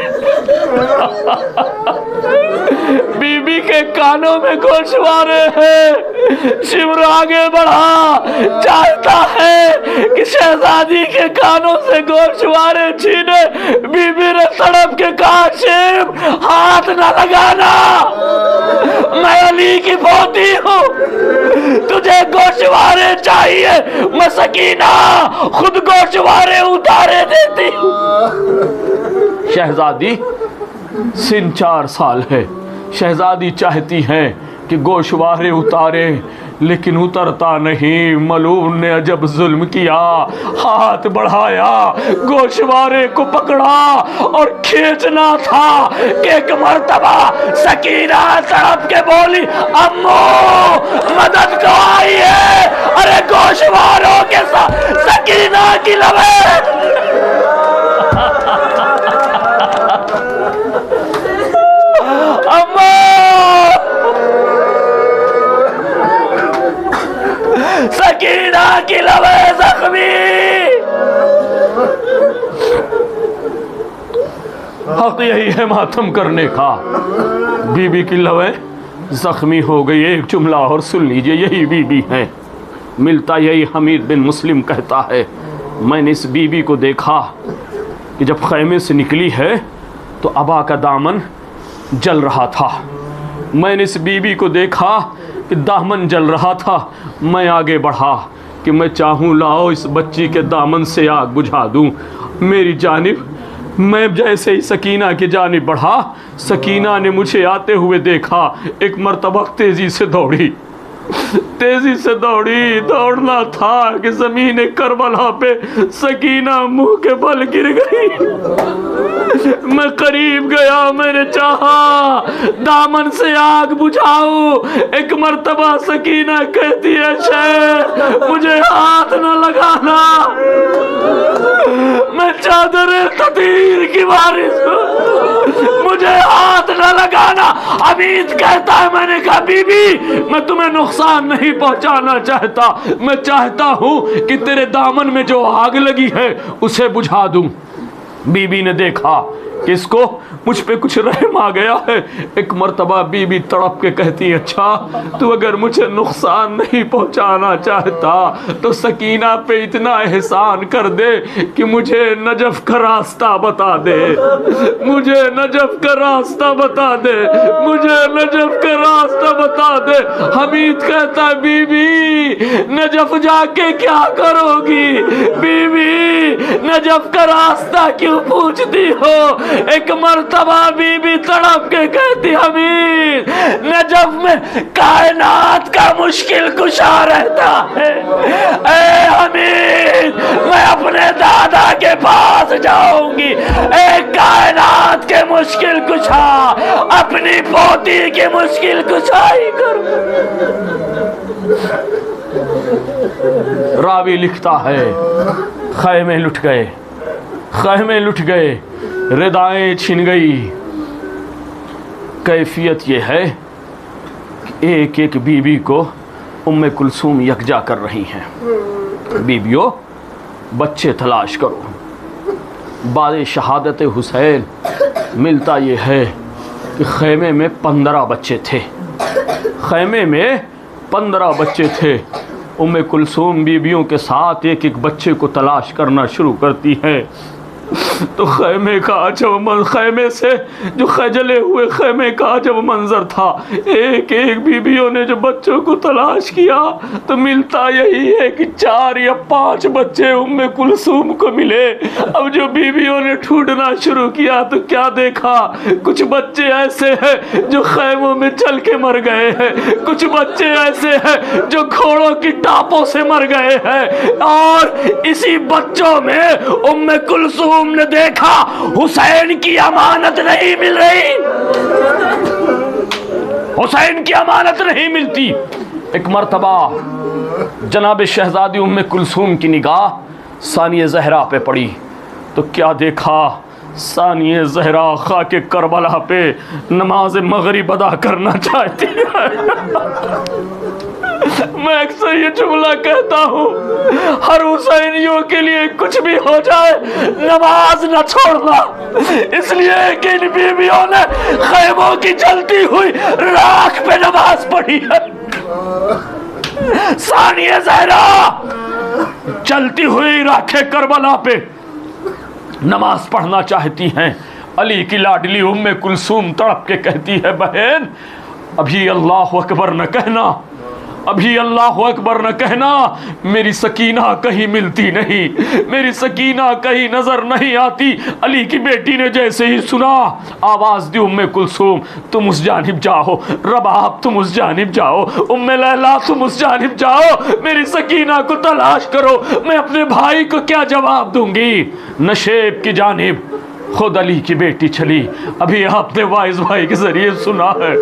बीबी के कानों में गोशवारे हैं। शिमर आगे बढ़ा, चाहता है कि शहजादी के कानों से गोशवारे छीने। बीबी ने तड़प के कहा, शिम हाथ न लगाना, मैं अली की पोती हूँ, तुझे गोशवारे चाहिए, मैं सकीना खुद गोशवारे उतारे देती हूँ। शहजादी सिन 4 साल है। शहजादी चाहती है कि गोशवारे उतारे, लेकिन उतरता नहीं। मलून ने अजब जुल्म किया, हाथ बढ़ाया, गोशवारे को पकड़ा और खींचना था कि एक मर्तबा सकीना तड़प के बोली, अम्मू मदद को आई है। अरे गोशवारों के साथ सकीना की लबे। अम्मा सकीना की लबे जख्मी। हक यही है मातम करने का। बीबी की लबे जख्मी हो गई। एक जुमला और सुन लीजिए, यही बीबी है। मिलता यही हमीद बिन मुस्लिम कहता है, मैंने इस बीबी को देखा कि जब खैमे से निकली है तो अबा का दामन जल रहा था। मैंने इस बीबी को देखा कि दामन जल रहा था। मैं आगे बढ़ा कि मैं चाहूँ लाओ इस बच्ची के दामन से आग बुझा दूँ। मेरी जानिब मैं जैसे ही सकीना की जानिब बढ़ा, सकीना ने मुझे आते हुए देखा। एक मर्तबा तेज़ी से दौड़ी, तेजी से दौड़ी। दौड़ना था कि ज़मीन करबला पे सकीना मुंह के बल गिर गई। मैं करीब गया, मैंने चाहा दामन से आग बुझाऊं। एक मर्तबा सकीना कहती है, शेख मुझे हाथ न लगाना, मैं चादर तदीर की वारिस हूं, मुझे हाथ न लगाना। हमीद कहता है, मैंने कहा बीबी मैं तुम्हें नुकसान नहीं पहुंचाना चाहता, मैं चाहता हूं कि तेरे दामन में जो आग लगी है उसे बुझा दूं। बीबी ने देखा कि इसको मुझ पे कुछ रहम आ गया है। एक मर्तबा बीबी तड़प के कहती, अच्छा तू अगर मुझे नुकसान नहीं पहुंचाना चाहता तो सकीना पे इतना एहसान कर दे कि मुझे नजफ का रास्ता बता दे, मुझे नजफ का रास्ता बता दे, मुझे नजफ का रास्ता बता दे। हमीद कहता, बीबी नजफ जाके क्या करोगी? बीबी नजफ का रास्ता क्यों पूछती हो? एक मर्तबा बीबी तड़प के कहती, हमीद नजफ में कायनात का मुश्किल कुशा रहता है। ए हमीद मैं अपने दादा के पास जाऊंगी, एक कायनात के मुश्किल कुशा अपनी पोती की मुश्किल कुशाई करूं। रावी लिखता है, खैमे लुट गए, खैमे लुट गए, रिदाएं छिन गई। कैफियत ये है कि एक एक बीबी को उम्मे कुलसूम यकजा कर रही हैं। बीबियों बच्चे तलाश करो। बाद शहादत हुसैन मिलता ये है कि खैमे में 15 बच्चे थे, खैमे में 15 बच्चे थे। उम्मे कुलसूम बीबियों के साथ एक एक बच्चे को तलाश करना शुरू करती हैं। तो खैमे का अजब खैमे से जो खजले हुए खैमे का अजब मंजर था। एक एक बीबियों ने जो बच्चों को तलाश किया तो मिलता यही है कि 4 या 5 बच्चे उम्मे कुलसूम को मिले। अब जो बीबियों ने ढूंढना शुरू किया तो क्या देखा, कुछ बच्चे ऐसे हैं जो खैमों में चल के मर गए हैं, कुछ बच्चे ऐसे हैं जो घोड़ों की टापों से मर गए हैं। और इसी बच्चों में उम्मे कुलसूम ने देखा हुसैन की अमानत नहीं मिल रही, हुसैन की अमानत नहीं मिलती। एक मर्तबा जनाब शहजादी उम्मे कुलसूम की निगाह सानिया ज़हरा पे पड़ी तो क्या देखा, सानिया ज़हरा खाके करबला पे नमाज मगरिब अदा करना चाहती है। मैं अक्सर ये जुमला कहता हूँ, हर हुसैनियों के लिए कुछ भी हो जाए नमाज न छोड़ना, इसलिए कि इन बीवियों ने खैमों की जलती हुई राख पे नमाज पढ़ी है। सानिया ज़हरा चलती हुई राखे करबला पे नमाज पढ़ना चाहती हैं। अली की लाडली उम्मे कुलसूम तड़प के कहती है, बहन अभी अल्लाह अकबर न कहना, अभी अल्लाह अकबर न कहना, मेरी सकीना कहीं मिलती नहीं, मेरी सकीना कहीं नजर नहीं आती। अली की बेटी ने जैसे ही सुना, आवाज दी उम्मे कुलसूम तुम उस जानिब जाओ, रबाब तुम उस जानिब जाओ, उम्मे लैला तुम उस जानिब जाओ, मेरी सकीना को तलाश करो। मैं अपने भाई को क्या जवाब दूंगी? नशेब की जानिब खुद अली की बेटी चली। अभी आपने वाइज भाई के जरिए सुना है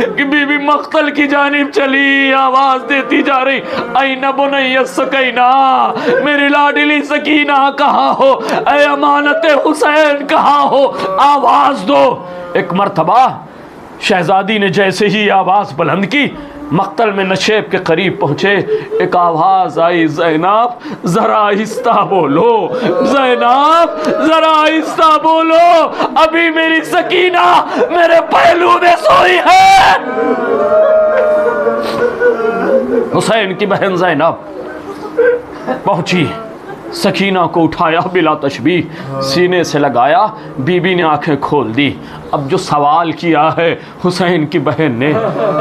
कि बीबी मख्तल की जानिब चली, आवाज देती जा रही, ऐना बुनैया सकीना, मेरी लाडली सकीना कहाँ हो, ऐ अमानत हुसैन कहाँ हो, आवाज दो। एक मर्तबा शहजादी ने जैसे ही आवाज बुलंद की, मख्तल में नशेब के करीब पहुंचे, एक आवाज आई, ज़ैनब जरा आहिस्ता बोलो, ज़ैनब जरा आहिस्ता बोलो, अभी मेरी सकीना मेरे पहलू में सोई है। हुसैन की बहन ज़ैनब पहुंची, सकीना को उठाया बिला तशबीह, सीने से लगाया, बीबी ने आंखें खोल दी। अब जो सवाल किया है हुसैन की बहन ने,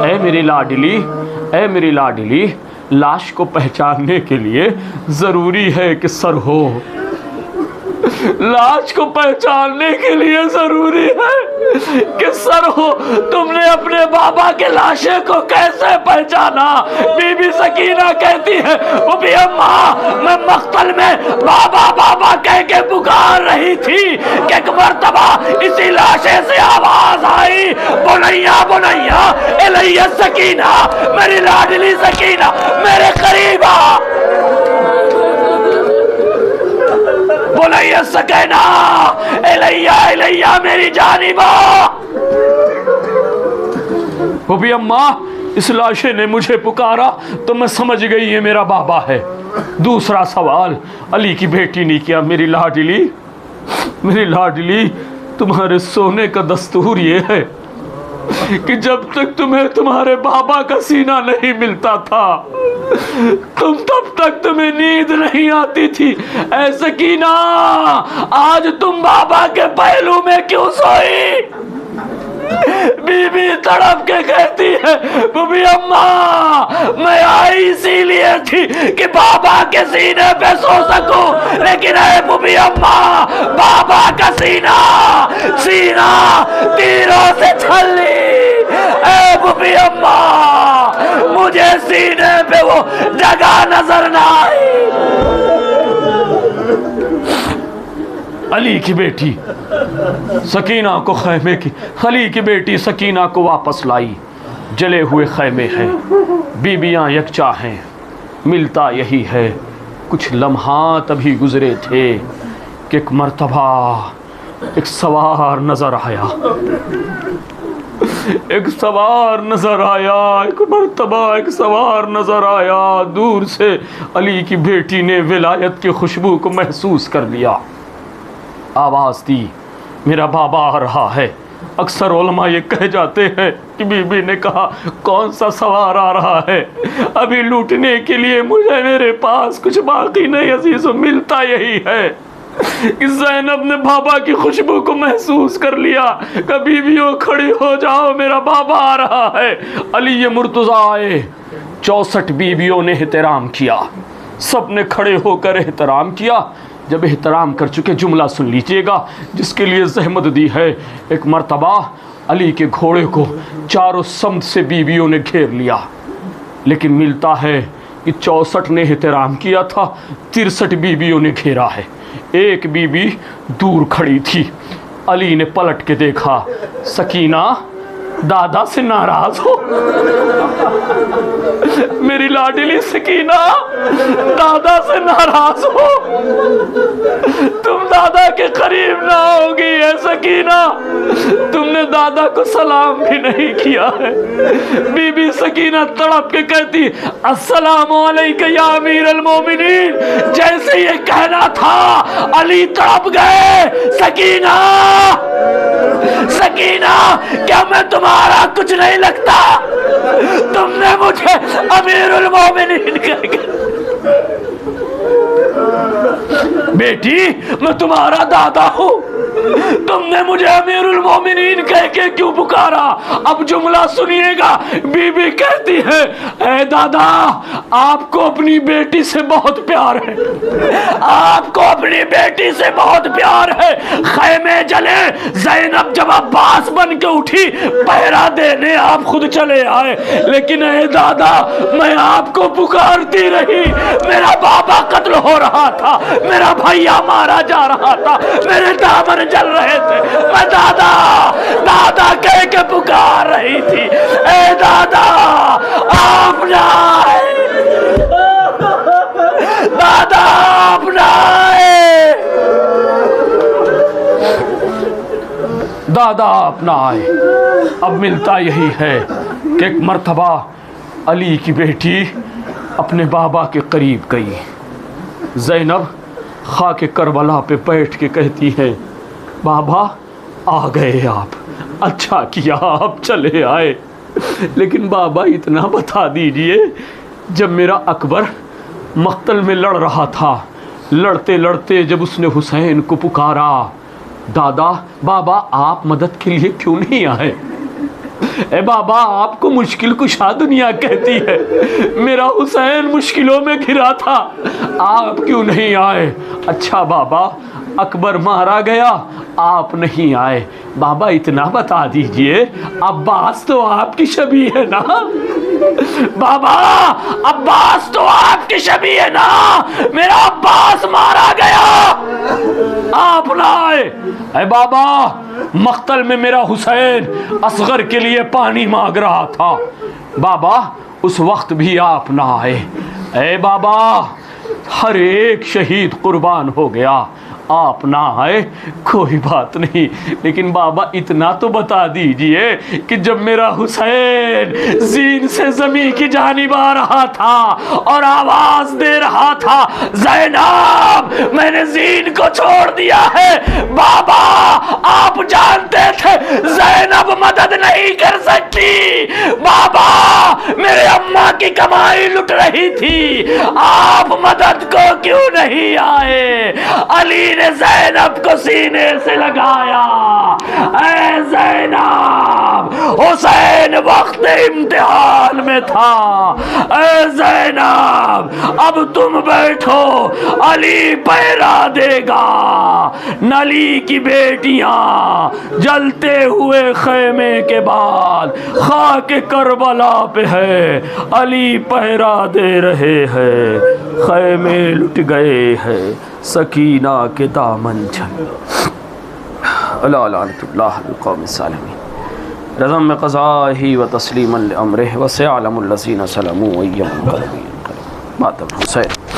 ऐ मेरी लाडली, ऐ मेरी लाडली, लाश को पहचानने के लिए ज़रूरी है कि सर हो, लाश को पहचानने के लिए ज़रूरी है कि सर हो। तुमने अपने बाबा के लाशे को कैसे पहचाना? बीबी सकीना कहती है, वो भी अम्मा मैं मख्तल में बाबा बाबा कह के पुकार रही थी कि एक मर्तबा इसी लाशे से आवाज आई, बुनैया बुनैया इलैया सकीना, मेरी लाडली सकीना मेरे करीब आ, बुनैया सकीना इलैया इलैया मेरी जानिबा। वो भी अम्मा इस लाशे ने मुझे पुकारा तो मैं समझ गई ये मेरा बाबा है। दूसरा सवाल अली की बेटी ने किया, मेरी लाडली, मेरी लाडली, तुम्हारे सोने का दस्तूर ये है कि जब तक तुम्हें तुम्हारे बाबा का सीना नहीं मिलता था, तुम तब तक तुम्हें नींद नहीं आती थी। ऐ सकीना, आज तुम बाबा के पहलू में क्यों सोई? बीबी तड़प के कहती है, बुबी अम्मा मैं आई इसीलिए थी कि बाबा के सीने पे सो सकूं, लेकिन ऐ बुबी अम्मा बाबा का सीना, सीना तीरों से छली। ऐ बुबी अम्मा मुझे सीने पे वो जगह नजर ना आई। अली की बेटी सकीना को खैमे की, अली की बेटी सकीना को वापस लाई। जले हुए खैमे हैं, बीबियां यकचा हैं, मिलता यही है। कुछ लम्हात अभी गुजरे थे कि एक मर्तबा एक सवार नजर आया, एक सवार नजर आया, एक मर्तबा एक सवार नजर आया। दूर से अली की बेटी ने विलायत की खुशबू को महसूस कर लिया। आवाज दी, मेरा बाबा आ रहा है। अक्सर उलमा ये कह जाते हैं कि बीबी ने कहा, कौन सा सवार आ रहा है? अभी लूटने के लिए मुझे मेरे पास कुछ बाकी नहीं अजीज़ों, मिलता यही है कि ज़ैनब ने बाबा की खुशबू को महसूस कर लिया। कभी भी वो खड़ी हो जाओ, मेरा बाबा आ रहा है। अली मुर्तज़ा आए, 64 बीबियों ने एहतराम किया, सब ने खड़े होकर एहतराम किया। जब एहतराम कर चुके, जुमला सुन लीजिएगा जिसके लिए जहमत दी है। एक मर्तबा अली के घोड़े को चारों समत से बीबियों ने घेर लिया, लेकिन मिलता है कि 64 ने एहतराम किया था, 63 बीबियों ने घेरा है। एक बीबी दूर खड़ी थी। अली ने पलट के देखा, सकीना दादा से नाराज हो? मेरी लाडली सकीना दादा से नाराज हो? तुम दादा के करीब ना होगी, सकीना, तुमने दादा को सलाम भी नहीं किया है। बीबी सकीना तड़प के कहती, अस्सलामु अलैका या अमीरुल मोमिनीन। जैसे ये कहना था अली तड़प गए, सकीना सकीना, क्या मैं तुम्हारा कुछ नहीं लगता? तुमने मुझे अमीरुल मोमिनीन कह के, बेटी मैं तुम्हारा दादा हूं, तुमने मुझे अमीरुल मोमिनीन कह के क्यों पुकारा? अब जुमला सुनिएगा। बीबी कहती है, ए दादा, आपको अपनी बेटी से बहुत प्यार है, आपको अपनी बेटी से बहुत प्यार है। खैमे जले, ज़ैनब जब अब्बास बन के उठी पहरा देने, आप खुद चले आए, लेकिन ए दादा मैं आपको पुकारती रही। मेरा बाबा कत्ल हो रहा था, मेरा भैया मारा जा रहा था, मेरे दामन जल रहे थे, मैं दादा दादा कह के पुकार रही थी। ए दादा आप ना आए, दादा आप ना आए, दादा आप ना आए। अब मिलता यही है कि एक मर्तबा अली की बेटी अपने बाबा के करीब गई। ज़ैनब खाके करबला पे बैठ के कहती है, बाबा आ गए आप, अच्छा किया आप चले आए। लेकिन बाबा इतना बता दीजिए, जब मेरा अकबर मक्तल में लड़ रहा था, लड़ते लड़ते जब उसने हुसैन को पुकारा, दादा बाबा आप मदद के लिए क्यों नहीं आए? ए बाबा आपको मुश्किल कुशा दुनिया कहती है, मेरा हुसैन मुश्किलों में घिरा था, आप क्यों नहीं आए? अच्छा बाबा अकबर मारा गया, आप नहीं आए। बाबा इतना बता दीजिए, अब्बास तो आपकी शबी है ना? बाबा अब्बास तो आपकी शबी है ना? मेरा अब्बास मारा गया, आप ना आए। ऐ बाबा मक्तल में मेरा हुसैन असगर के लिए पानी मांग रहा था, बाबा उस वक्त भी आप ना आए। ऐ बाबा हर एक शहीद कुर्बान हो गया, आप ना आए, कोई बात नहीं, लेकिन बाबा इतना तो बता दीजिए कि जब मेरा हुसैन जीन से जमीन की जानिब आ रहा था और आवाज दे रहा था, ज़ैनब मैंने जीन को छोड़ दिया है, बाबा आप जानते थे ज़ैनब मदद नहीं कर सकती, बाबा मेरे अम्मा की कमाई लुट रही थी, आप मदद को क्यों नहीं आए? अली ने ज़ैनब को सीने से लगाया, ऐ ज़ैनब हुसैन वक्त इम्तिहान में था, ऐ ज़ैनब अब तुम बैठो, अली पहरा देगा। नली की बेटियां जलते हुए खेमे के बाद खाके करबला पे है, अली पहरा दे रहे हैं, खेमे लुट गए हैं, सकीना के दामन झल। अला लानतुल्लाह अल कौम सालिमीन। रज़म में क़ज़ाही व तस्लीमन लिअम्रिह व सयअलमुल लज़ीना सलमू व यम क़रीब। मातम हुसैन।